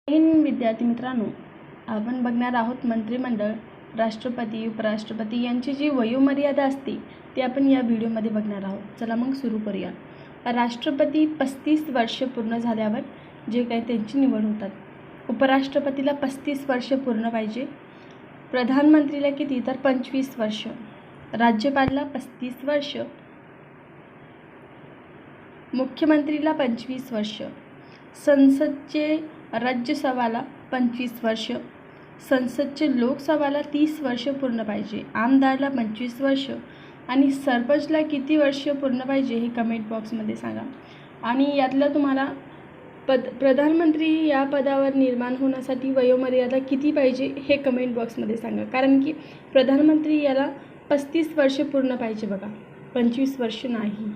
विद्यार्थी मित्रांनो, आपण बघणार आहोत मंत्रिमंडळ, राष्ट्रपती, उपराष्ट्रपती यांची जी वयोमर्यादा असते ती आपण या व्हिडिओमध्ये बघणार आहोत। चला मग सुरू करूया। राष्ट्रपती 35 वर्ष पूर्ण झाल्यावर जे काही त्यांची निवड होतात, उपराष्ट्रपतीला 35 वर्ष पूर्ण पाहिजे, प्रधानमंत्रीला किती तर 25 वर्ष, राज्यपालाला 35 वर्ष, मुख्यमंत्रीला 25 वर्ष, संसदचे राज्यसभाला 25 वर्ष, संसदचे लोकसभाला 30 वर्ष पूर्ण पाहिजे, आमदारला 25 वर्ष आणि सरपंचला किती वर्ष पूर्ण पाहिजे हे कमेंट बॉक्समध्ये सांगा। आणि यातलं तुम्हाला प्रधानमंत्री या पदावर निर्माण होण्यासाठी वयोमर्यादा किती पाहिजे हे कमेंट बॉक्समध्ये सांगा, कारण की प्रधानमंत्री याला 35 वर्ष पूर्ण पाहिजे बघा, 25 वर्ष नाही।